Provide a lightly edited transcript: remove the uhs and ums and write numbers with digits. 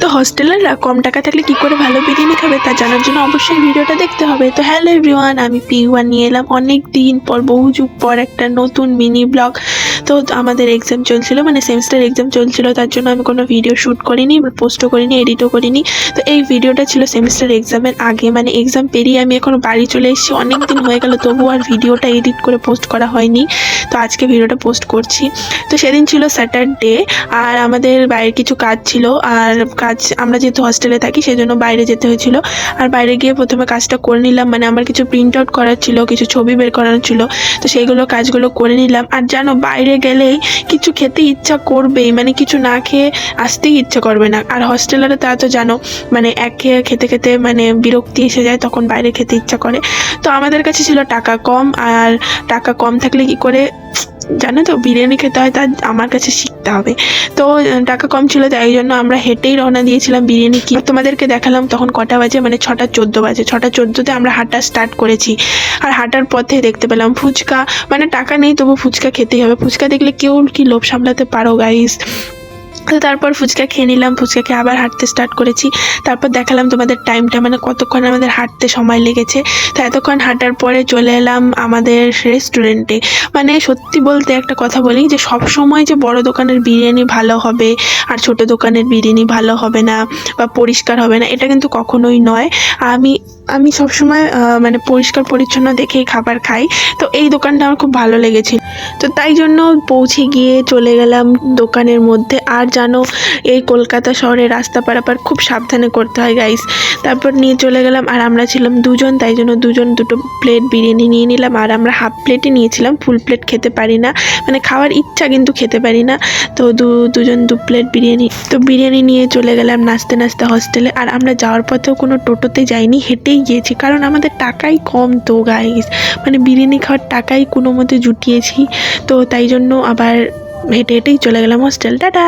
তো হস্টেলাররা কম টাকা থাকলে কি করে ভালো বিরিয়ানি খাবে তা জানার জন্য অবশ্যই ভিডিওটা দেখতে হবে। তো হ্যালো এভরিওয়ান, আমি পিওয়ান নিয়ে এলাম অনেক দিন পর, বহু যুগ পর একটা নতুন মিনি ব্লগ। তো আমাদের এক্সাম চলছিল, মানে সেমিস্টার এক্সাম চলছিল, তার জন্য আমি কোনো ভিডিও শ্যুট করিনি, পোস্টও করিনি, এডিটও করিনি। তো এই ভিডিওটা ছিল সেমিস্টার এক্সামের আগে, মানে এক্সাম পেরিয়ে আমি এখনো বাড়ি চলে এসেছি, অনেক দিন হয়ে গেল, তবুও আর ভিডিওটা এডিট করে পোস্ট করা হয়নি। তো আজকে ভিডিওটা পোস্ট করছি। তো সেদিন ছিল স্যাটারডে, আর আমাদের বাইরে কিছু কাজ ছিল, আর কাজ আমরা যেহেতু হস্টেলে থাকি সেই জন্য বাইরে যেতে হয়েছিল। আর বাইরে গিয়ে প্রথমে কাজটা করে নিলাম, মানে আমার কিছু প্রিন্ট আউট করার ছিল, কিছু ছবি বের করার ছিল, তো সেইগুলো কাজগুলো করে নিলাম। আর জানো, বাইরে গেলেই কিছু খেতে ইচ্ছা করবেই, মানে কিছু না খেয়ে আসতেই ইচ্ছা করবে না। আর হস্টেলারে তা তো জানো, মানে এক খেতে খেতে মানে বিরক্তি এসে যায়, তখন বাইরে খেতে ইচ্ছা করে। তো আমাদের কাছে ছিল টাকা কম, আর টাকা কম থাকলে কি করে জানো তো বিরিয়ানি খেতে হয়, তা আমার কাছে শিখতে হবে। তো টাকা কম ছিল, তাই জন্য আমরা হেঁটেই রওনা দিয়েছিলাম বিরিয়ানি কি। তোমাদেরকে দেখালাম তখন কটা বাজে, মানে 6:14 বাজে। 6:14-তে আমরা হাঁটা স্টার্ট করেছি। আর হাঁটার পথে দেখতে পেলাম ফুচকা, মানে টাকা নেই তবু ফুচকা খেতেই হবে। ফুচকা দেখলে কেউ কি লোভ সামলাতে পারো গাইস? তো তারপর ফুচকা খেয়ে নিলাম, ফুচকা খেয়ে আবার হাঁটতে স্টার্ট করেছি। তারপর দেখালাম তোমাদের টাইমটা, মানে কতক্ষণ আমাদের হাঁটতে সময় লেগেছে। তো এতক্ষণ হাঁটার পরে চলে এলাম আমাদের রেস্টুরেন্টে। মানে সত্যি বলতে একটা কথা বলি, যে সব সময় যে বড় দোকানের বিরিয়ানি ভালো হবে আর ছোট দোকানের বিরিয়ানি ভালো হবে না বা পরিষ্কার হবে না, এটা কিন্তু কখনোই নয়। আমি আমি সবসময় মানে পরিষ্কার পরিচ্ছন্ন দেখেই খাবার খাই। তো এই দোকানটা আমার খুব ভালো লেগেছিল, তো তাই জন্য পৌঁছে গিয়ে চলে গেলাম দোকানের মধ্যে। আর জানো, এই কলকাতা শহরে রাস্তা পারাপার খুব সাবধানে করতে হয় গাইস। তারপর নিয়ে চলে গেলাম, আর আমরা ছিলাম দুজন, তাই জন্য দুজন দুটো প্লেট বিরিয়ানি নিয়ে নিলাম। আর আমরা হাফ প্লেটই নিয়েছিলাম, ফুল প্লেট খেতে পারি না, মানে খাওয়ার ইচ্ছা কিন্তু খেতে পারি না। তো দুজন দু প্লেট বিরিয়ানি, তো বিরিয়ানি নিয়ে চলে গেলাম নাচতে নাচতে হস্টেলে। আর আমরা যাওয়ার পথেও কোনো টোটোতে যাইনি, হেঁটেই গিয়েছি, কারণ আমাদের টাকাই কম তো গাইস, মানে বিরিয়ানি খাওয়ার টাকাই কোনো মতে জুটিয়েছি। তো তাই জন্য আবার হেঁটে হেঁটেই চলে গেলাম হস্টেল। টাটা।